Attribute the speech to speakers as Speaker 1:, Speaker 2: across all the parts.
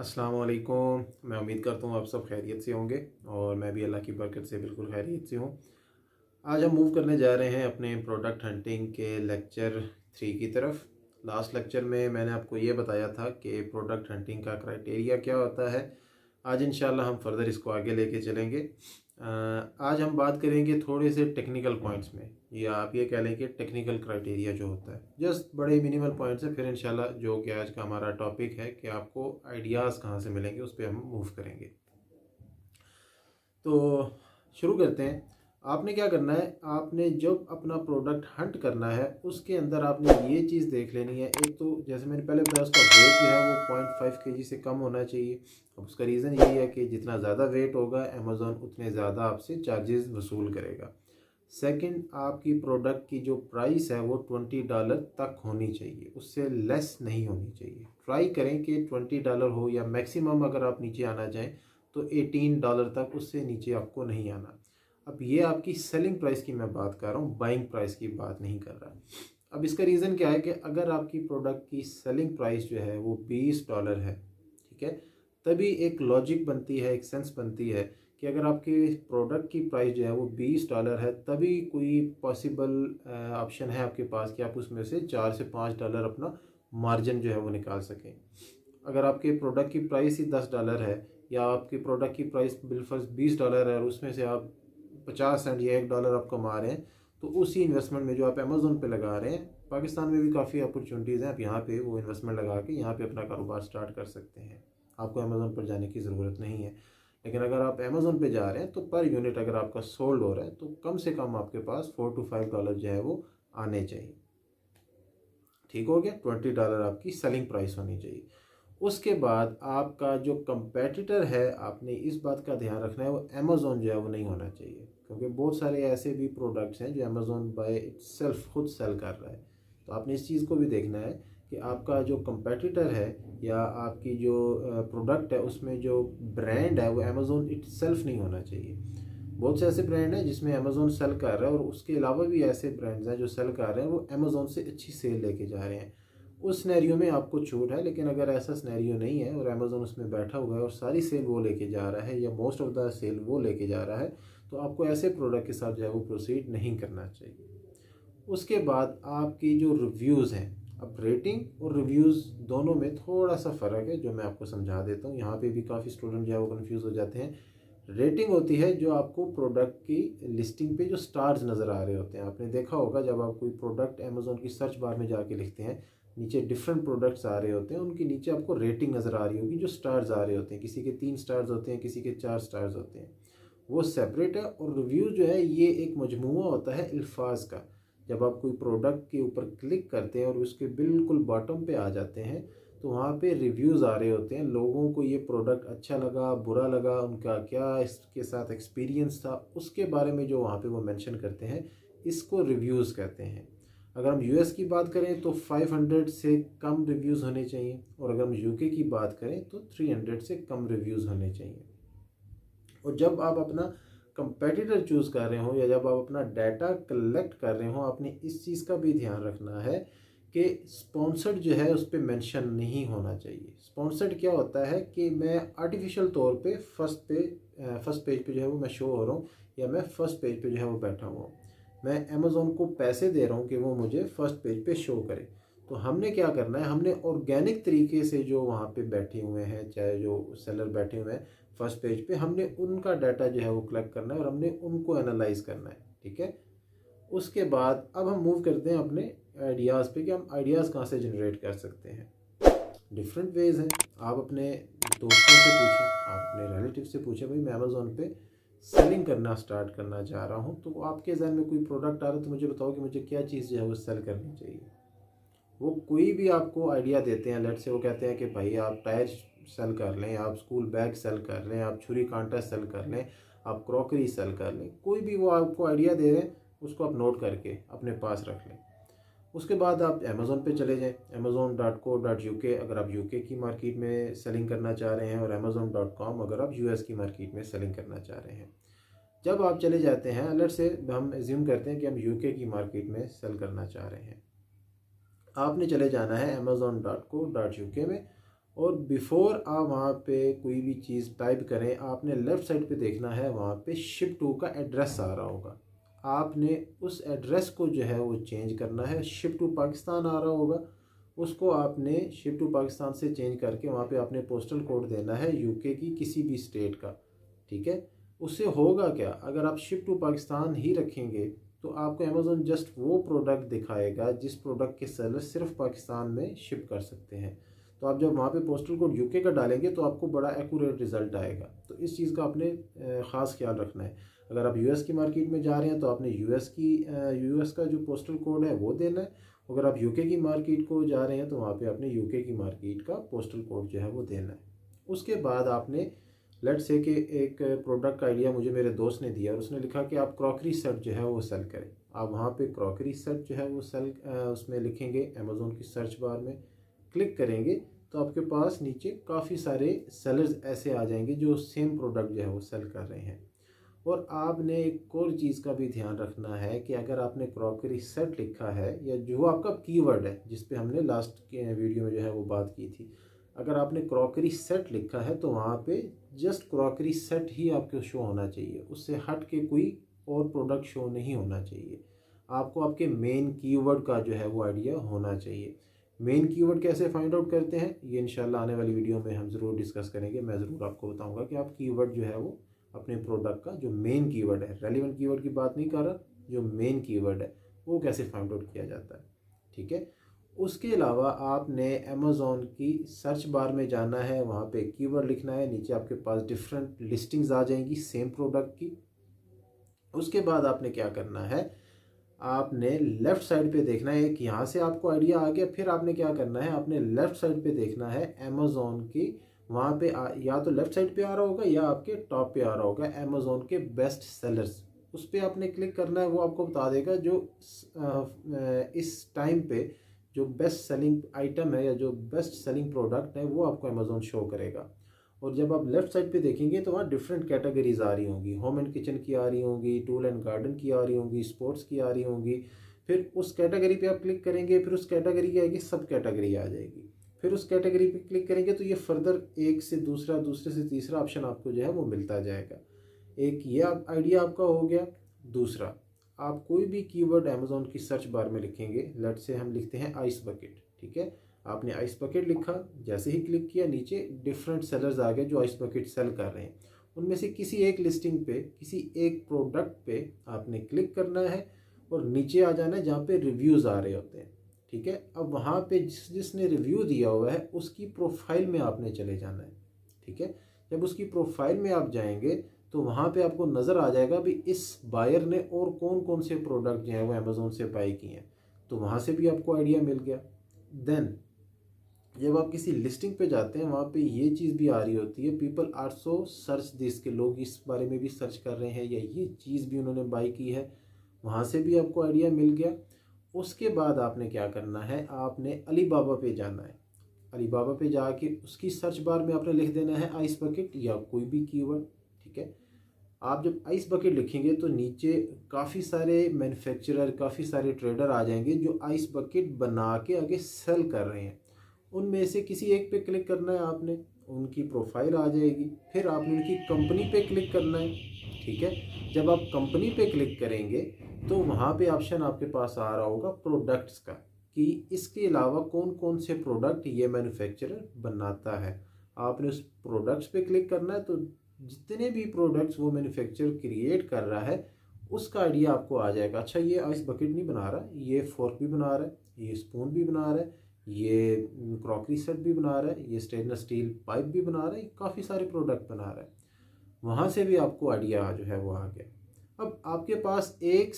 Speaker 1: अस्सलाम वालेकुम। मैं उम्मीद करता हूँ आप सब खैरियत से होंगे और मैं भी अल्लाह की बरकत से बिल्कुल खैरियत से हूँ। आज हम मूव करने जा रहे हैं अपने प्रोडक्ट हंटिंग के लेक्चर 3 की तरफ। लास्ट लेक्चर में मैंने आपको ये बताया था कि प्रोडक्ट हंटिंग का क्राइटेरिया क्या होता है। आज इंशाल्लाह हम फर्दर इसको आगे लेके चलेंगे। आज हम बात करेंगे थोड़े से टेक्निकल पॉइंट्स में, या आप ये कह लें कि टेक्निकल क्राइटेरिया जो होता है, जस्ट बड़े मिनिमल पॉइंट्स है। फिर इंशाल्लाह जो कि आज का हमारा टॉपिक है कि आपको आइडियाज़ कहाँ से मिलेंगे उस पर हम मूव करेंगे। तो शुरू करते हैं। आपने क्या करना है, आपने जब अपना प्रोडक्ट हंट करना है उसके अंदर आपने ये चीज़ देख लेनी है। एक तो जैसे मैंने पहले बताया, उसका वेट जो है वो 0.5 kg से कम होना चाहिए। अब उसका रीज़न यही है कि जितना ज़्यादा वेट होगा अमेज़ॉन उतने ज़्यादा आपसे चार्जेस वसूल करेगा। सेकंड, आपकी प्रोडक्ट की जो प्राइस है वो $20 तक होनी चाहिए, उससे लेस नहीं होनी चाहिए। ट्राई करें कि $20 हो, या मैक्सिमम अगर आप नीचे आना चाहें तो $18 तक, उससे नीचे आपको नहीं आना। अब ये आपकी सेलिंग प्राइस की मैं बात कर रहा हूँ, बाइंग प्राइस की बात नहीं कर रहा। अब इसका रीज़न क्या है कि अगर आपकी प्रोडक्ट की सेलिंग प्राइस जो है वो $20 है, ठीक है, तभी एक लॉजिक बनती है, एक सेंस बनती है कि अगर आपके प्रोडक्ट की प्राइस जो है वो $20 है, तभी कोई पॉसिबल ऑप्शन है आपके पास कि आप उसमें से $4 से $5 अपना मार्जिन जो है वो निकाल सकें। अगर आपके प्रोडक्ट की प्राइस ही $10 है, या आपके प्रोडक्ट की प्राइस बिलफर्ज $20 है और उसमें से आप 50 सेंट या $1 आप कमा रहे हैं, तो उसी इन्वेस्टमेंट में जो आप अमेज़ोन पे लगा रहे हैं, पाकिस्तान में भी काफ़ी अपॉर्चुनिटीज़ हैं, आप यहाँ पे वो इन्वेस्टमेंट लगा के यहाँ पे अपना कारोबार स्टार्ट कर सकते हैं। आपको अमेज़ोन पर जाने की ज़रूरत नहीं है। लेकिन अगर आप अमेज़ोन पे जा रहे हैं तो पर यूनिट अगर आपका सोल्ड हो रहा है तो कम से कम आपके पास $4 to $5 जो है वो आने चाहिए। ठीक हो गया, $20 आपकी सेलिंग प्राइस होनी चाहिए। उसके बाद आपका जो कंपेटिटर है, आपने इस बात का ध्यान रखना है, वो अमेज़ोन जो है वो नहीं होना चाहिए, क्योंकि बहुत सारे ऐसे भी प्रोडक्ट्स हैं जो अमेज़ोन बाय इटसेल्फ खुद सेल कर रहा है। तो आपने इस चीज़ को भी देखना है कि आपका जो कंपेटिटर है या आपकी जो प्रोडक्ट है उसमें जो ब्रांड है वो अमेज़ोन इटसेल्फ नहीं होना चाहिए। बहुत से ऐसे ब्रांड हैं जिसमें अमेज़ोन सेल कर रहा है, और उसके अलावा भी ऐसे ब्रांड्स हैं जो सेल कर रहे हैं, वो अमेज़ोन से अच्छी सेल लेके जा रहे हैं। उस सिनेरियो में आपको छूट है। लेकिन अगर ऐसा सिनेरियो नहीं है और अमेज़ोन उसमें बैठा हुआ है और सारी सेल वो लेके जा रहा है, या मोस्ट ऑफ द सेल वो लेके जा रहा है, तो आपको ऐसे प्रोडक्ट के साथ जो है वो प्रोसीड नहीं करना चाहिए। उसके बाद आपकी जो रिव्यूज़ हैं, अब रेटिंग और रिव्यूज़ दोनों में थोड़ा सा फ़र्क है जो मैं आपको समझा देता हूँ। यहाँ पे भी काफ़ी स्टूडेंट जो है वो कन्फ्यूज़ हो जाते हैं। रेटिंग होती है जो आपको प्रोडक्ट की लिस्टिंग पे जो स्टार्स नज़र आ रहे होते हैं। आपने देखा होगा जब आप कोई प्रोडक्ट अमेज़ोन की सर्च बार में जाके लिखते हैं, नीचे डिफरेंट प्रोडक्ट्स आ रहे होते हैं, उनके नीचे आपको रेटिंग नज़र आ रही होगी, जो स्टार्स आ रहे होते हैं। किसी के 3 स्टार्स होते हैं, किसी के 4 स्टार्स होते हैं, वो सेपरेट है। और रिव्यू जो है ये एक मजमूआ होता है अल्फाज का। जब आप कोई प्रोडक्ट के ऊपर क्लिक करते हैं और उसके बिल्कुल बॉटम पे आ जाते हैं, तो वहाँ पे रिव्यूज़ आ रहे होते हैं, लोगों को ये प्रोडक्ट अच्छा लगा, बुरा लगा, उनका क्या इसके साथ एक्सपीरियंस था, उसके बारे में जो वहाँ पे वो मेंशन करते हैं, इसको रिव्यूज़ कहते हैं। अगर हम यूएस की बात करें तो 500 से कम रिव्यूज़ होने चाहिए, और अगर हम यूके की बात करें तो 300 से कम रिव्यूज़ होने चाहिए। और जब आप अपना कंपेटिटर चूज़ कर रहे हो, या जब आप अपना डाटा कलेक्ट कर रहे हो, आपने इस चीज़ का भी ध्यान रखना है कि स्पॉन्सर्ड जो है उस पर मेंशन नहीं होना चाहिए। स्पॉन्सर्ड क्या होता है कि मैं आर्टिफिशियल तौर पे फर्स्ट पेज पे जो है वो मैं शो हो रहा हूँ, या मैं फर्स्ट पेज पे जो है वो बैठा हुआ हूँ। मैं अमेज़ोन को पैसे दे रहा हूँ कि वो मुझे फर्स्ट पेज पे शो करे। तो हमने क्या करना है, हमने ऑर्गेनिक तरीके से जो वहाँ पे बैठे हुए हैं, चाहे जो सेलर बैठे हुए हैं फर्स्ट पेज पे, हमने उनका डाटा जो है वो कलेक्ट करना है और हमने उनको एनालाइज करना है। ठीक है। उसके बाद अब हम मूव करते हैं अपने आइडियाज़ पे कि हम आइडियाज़ कहाँ से जनरेट कर सकते हैं। डिफरेंट वेज हैं। आप अपने दोस्तों से पूछें, आप अपने रिलेटिव से पूछें, भाई मैं अमेज़ोन पे सेलिंग करना स्टार्ट करना चाह रहा हूँ, तो आपके जहन में कोई प्रोडक्ट आ रहा है तो मुझे बताओ कि मुझे क्या चीज़ जो है वो सेल करनी चाहिए। वो कोई भी आपको आइडिया देते हैं। लेट से वो कहते हैं कि भाई आप टायर सेल कर लें, आप स्कूल बैग सेल कर लें, आप छुरी कांटा सेल कर लें, आप क्रॉकरी सेल कर लें, कोई भी वो आपको आइडिया दे रहे हैं, उसको आप नोट करके अपने पास रख लें। उसके बाद आप अमेज़ोन पे चले जाएं, amazon.co.uk अगर आप यूके की मार्केट में सेलिंग करना चाह रहे हैं, और amazon.com अगर आप यूएस की मार्केट में सेलिंग करना चाह रहे हैं। जब आप चले जाते हैं, अलर्ट से हम एज्यूम करते हैं कि हम यूके की मार्केट में सेल करना चाह रहे हैं, आपने चले जाना है amazon.co.uk में, और बिफ़ोर आप वहाँ पे कोई भी चीज़ टाइप करें, आपने लेफ़्ट साइड पे देखना है, वहाँ पे शिप टू का एड्रेस आ रहा होगा। आपने उस एड्रेस को जो है वो चेंज करना है। शिप टू पाकिस्तान आ रहा होगा, उसको आपने शिप टू पाकिस्तान से चेंज करके वहाँ पे आपने पोस्टल कोड देना है यूके की किसी भी स्टेट का, ठीक है। उससे होगा क्या, अगर आप शिप टू पाकिस्तान ही रखेंगे तो आपको अमेज़ॉन जस्ट वो प्रोडक्ट दिखाएगा जिस प्रोडक्ट के सेलर सिर्फ पाकिस्तान में शिप कर सकते हैं। तो आप जब वहाँ पे पोस्टल कोड यूके का डालेंगे तो आपको बड़ा एक्यूरेट रिजल्ट आएगा। तो इस चीज़ का आपने ख़ास ख्याल रखना है। अगर आप यूएस की मार्केट में जा रहे हैं तो आपने यूएस का जो पोस्टल कोड है वो देना है। अगर आप यूके की मार्केट को जा रहे हैं तो वहाँ पे आपने यूके की मार्केट का पोस्टल कोड जो है वो देना है। उसके बाद आपने लेट्स से कि एक प्रोडक्ट का आइडिया मुझे मेरे दोस्त ने दिया और उसने लिखा कि आप क्रॉकरी सेट जो है वो सेल करें। आप वहाँ पे क्रॉकरी सेट जो है वो उसमें लिखेंगे, अमेज़ॉन की सर्च बार में क्लिक करेंगे तो आपके पास नीचे काफ़ी सारे सेलर्स ऐसे आ जाएंगे जो सेम प्रोडक्ट जो है वो सेल कर रहे हैं। और आपने एक और चीज़ का भी ध्यान रखना है कि अगर आपने क्रॉकरी सेट लिखा है या जो आपका कीवर्ड है जिस पे हमने लास्ट के वीडियो में जो है वो बात की थी, अगर आपने क्रॉकरी सेट लिखा है तो वहाँ पे जस्ट क्रॉकरी सेट ही आपको शो होना चाहिए, उससे हट के कोई और प्रोडक्ट शो नहीं होना चाहिए। आपको आपके मेन कीवर्ड का जो है वो आइडिया होना चाहिए। मेन कीवर्ड कैसे फाइंड आउट करते हैं ये इंशाल्लाह आने वाली वीडियो में हम ज़रूर डिस्कस करेंगे। मैं ज़रूर आपको बताऊंगा कि आप कीवर्ड जो है वो अपने प्रोडक्ट का जो मेन कीवर्ड है, रेलिवेंट कीवर्ड की बात नहीं कर रहा, जो मेन कीवर्ड है वो कैसे फाइंड आउट किया जाता है, ठीक है। उसके अलावा आपने अमेज़ॉन की सर्च बार में जाना है, वहाँ पे कीवर्ड लिखना है, नीचे आपके पास डिफरेंट लिस्टिंग्स आ जाएंगी सेम प्रोडक्ट की। उसके बाद आपने क्या करना है, आपने लेफ़्ट साइड पे देखना है, एक यहाँ से आपको आइडिया आ गया। फिर आपने क्या करना है, आपने लेफ़्ट साइड पे देखना है अमेज़ॉन की, वहाँ पे या तो लेफ़्ट साइड पे आ रहा होगा या आपके टॉप पे आ रहा होगा अमेज़ॉन के बेस्ट सेलर्स, उस पर आपने क्लिक करना है। वो आपको बता देगा जो इस टाइम पे जो बेस्ट सेलिंग आइटम है या जो बेस्ट सेलिंग प्रोडक्ट है वो आपको अमेज़ॉन शो करेगा। और जब आप लेफ़्ट साइड पे देखेंगे तो वहाँ डिफरेंट कैटेगरीज आ रही होंगी, होम एंड किचन की आ रही होंगी, टूल एंड गार्डन की आ रही होंगी, स्पोर्ट्स की आ रही होंगी। फिर उस कैटेगरी पे आप क्लिक करेंगे, फिर उस कैटेगरी की आएगी सब कैटेगरी आ जाएगी। फिर उस कैटेगरी पे क्लिक करेंगे तो ये फर्दर एक से दूसरा, दूसरे से तीसरा ऑप्शन आपको जो है वो मिलता जाएगा। एक ये आइडिया आपका हो गया। दूसरा, आप कोई भी कीवर्ड अमेज़ॉन की सर्च बार में लिखेंगे, लेट से हम लिखते हैं आइस बकेट, ठीक है। आपने आइस बकेट लिखा, जैसे ही क्लिक किया नीचे डिफरेंट सेलर्स आ गए जो आइस बकेट सेल कर रहे हैं। उनमें से किसी एक लिस्टिंग पे, किसी एक प्रोडक्ट पे आपने क्लिक करना है और नीचे आ जाना है जहाँ पे रिव्यूज़ आ रहे होते हैं, ठीक है। अब वहाँ पे जिसने रिव्यू दिया हुआ है उसकी प्रोफाइल में आपने चले जाना है, ठीक है। जब उसकी प्रोफाइल में आप जाएंगे तो वहाँ पे आपको नज़र आ जाएगा भी इस बायर ने और कौन कौन से प्रोडक्ट जो हैं वो अमेज़ॉन से बाई किए हैं, तो वहाँ से भी आपको आइडिया मिल गया। देन जब आप किसी लिस्टिंग पे जाते हैं वहाँ पे ये चीज़ भी आ रही होती है, people also search this, के लोग इस बारे में भी सर्च कर रहे हैं या ये चीज़ भी उन्होंने बाई की है, वहाँ से भी आपको आइडिया मिल गया। उसके बाद आपने क्या करना है, आपने अलीबाबा पे जाना है। अलीबाबा पे जाके उसकी सर्च बार में आपने लिख देना है आइस बकेट या कोई भी कीवर्ड, ठीक है। आप जब आइस बकेट लिखेंगे तो नीचे काफ़ी सारे मैन्युफैक्चरर, काफ़ी सारे ट्रेडर आ जाएंगे जो आइस बकेट बना के आगे सेल कर रहे हैं। उनमें से किसी एक पे क्लिक करना है आपने, उनकी प्रोफाइल आ जाएगी। फिर आपने उनकी कंपनी पे क्लिक करना है, ठीक है। जब आप कंपनी पे क्लिक करेंगे तो वहाँ पे ऑप्शन आपके पास आ रहा होगा प्रोडक्ट्स का, कि इसके अलावा कौन कौन से प्रोडक्ट ये मैन्युफैक्चरर बनाता है। आपने उस प्रोडक्ट्स पे क्लिक करना है तो जितने भी प्रोडक्ट्स वो मैन्युफैक्चरर क्रिएट कर रहा है उसका आइडिया आपको आ जाएगा। अच्छा, ये आइस बकेट नहीं बना रहा, ये फोर्क भी बना रहा है, ये स्पून भी बना रहा है, ये क्रॉकरी सेट भी बना रहा है, ये स्टेनलेस स्टील पाइप भी बना रहा है, काफ़ी सारे प्रोडक्ट बना रहा है। वहाँ से भी आपको आइडिया जो है वो आ गया। अब आपके पास एक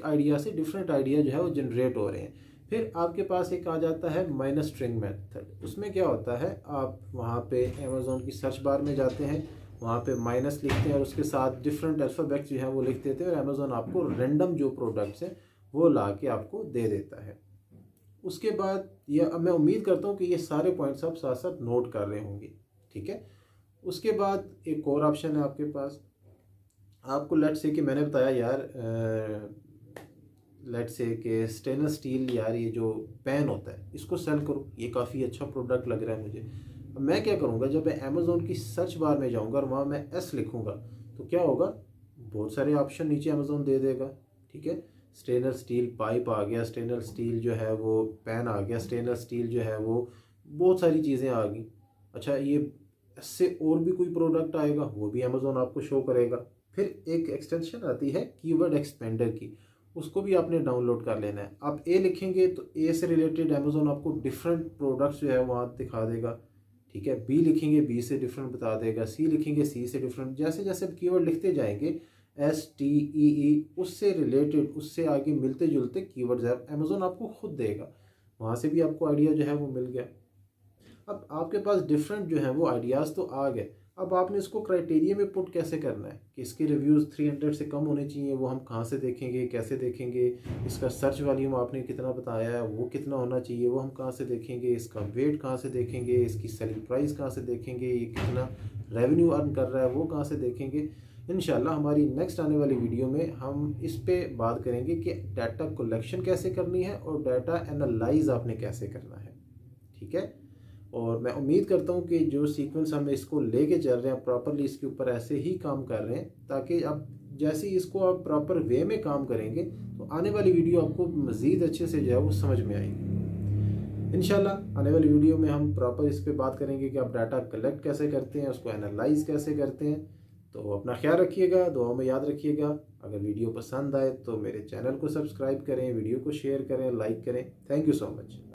Speaker 1: आइडिया से डिफरेंट आइडिया जो है वो जनरेट हो रहे हैं। फिर आपके पास एक आ जाता है माइनस स्ट्रिंग मेथड। उसमें क्या होता है, आप वहाँ पे अमेज़ॉन की सर्च बार में जाते हैं, वहाँ पे माइनस लिखते हैं और उसके साथ डिफरेंट अल्फ़ाबेट्स जो है वो लिख देते हैं और अमेज़ॉन आपको रैंडम जो प्रोडक्ट्स हैं वो ला के आपको दे देता है। उसके बाद यह मैं उम्मीद करता हूँ कि ये सारे पॉइंट्स आप साथ साथ नोट कर रहे होंगे, ठीक है। उसके बाद एक और ऑप्शन है आपके पास, आपको लेट्स से कि मैंने बताया यार लेट्स से कि स्टेनलेस स्टील यार ये जो पैन होता है इसको सेल करो, ये काफ़ी अच्छा प्रोडक्ट लग रहा है मुझे। अब मैं क्या करूँगा, जब मैं अमेज़ोन की सर्च बार में जाऊँगा और वहाँ मैं एस लिखूँगा तो क्या होगा, बहुत सारे ऑप्शन नीचे अमेज़ोन दे देगा। ठीक है, स्टेनलेस स्टील पाइप आ गया, स्टेनलेस स्टील जो है वो पैन आ गया, स्टेनलेस स्टील जो है वो बहुत सारी चीज़ें आ गई। अच्छा, ये इससे और भी कोई प्रोडक्ट आएगा वो भी अमेज़ोन आपको शो करेगा। फिर एक एक्सटेंशन आती है कीवर्ड एक्सपेंडर की, उसको भी आपने डाउनलोड कर लेना है। आप ए लिखेंगे तो ए से रिलेटेड अमेज़ोन आपको डिफरेंट प्रोडक्ट्स जो है वहाँ दिखा देगा। ठीक है, बी लिखेंगे बी से डिफरेंट बता देगा, सी लिखेंगे सी से डिफरेंट। जैसे जैसे कीवर्ड लिखते जाएंगे STEE उससे रिलेटेड, उससे आगे मिलते जुलते कीवर्ड्स है अमेज़ोन आपको खुद देगा। वहाँ से भी आपको आइडिया जो है वो मिल गया। अब आपके पास डिफरेंट जो है वो आइडियाज़ तो आ गए, अब आपने इसको क्राइटेरिया में पुट कैसे करना है कि इसके रिव्यूज़ 300 से कम होने चाहिए, वो हम कहाँ से देखेंगे, कैसे देखेंगे। इसका सर्च वॉल्यूम आपने कितना बताया है वो कितना होना चाहिए, वो हम कहाँ से देखेंगे। इसका वेट कहाँ से देखेंगे, इसकी सेलिंग प्राइस कहाँ से देखेंगे, ये कितना रेवेन्यू अर्न कर रहा है वो कहाँ से देखेंगे। इंशाल्लाह हमारी नेक्स्ट आने वाली वीडियो में हम इस पे बात करेंगे कि डाटा कलेक्शन कैसे करनी है और डाटा एनालाइज आपने कैसे करना है। ठीक है, और मैं उम्मीद करता हूँ कि जो सीक्वेंस हम इसको लेके चल रहे हैं प्रॉपरली इसके ऊपर ऐसे ही काम कर रहे हैं, ताकि अब जैसे ही इसको आप प्रॉपर वे में काम करेंगे तो आने वाली वीडियो आपको मज़ीद अच्छे से जो है वो समझ में आएगी। इंशाल्लाह आने वाली वीडियो में हम प्रॉपर इस पर बात करेंगे कि आप डाटा कलेक्ट कैसे करते हैं, उसको एनालाइज कैसे करते हैं। तो अपना ख्याल रखिएगा, दुआओं में याद रखिएगा। अगर वीडियो पसंद आए तो मेरे चैनल को सब्सक्राइब करें, वीडियो को शेयर करें, लाइक करें। Thank you so much.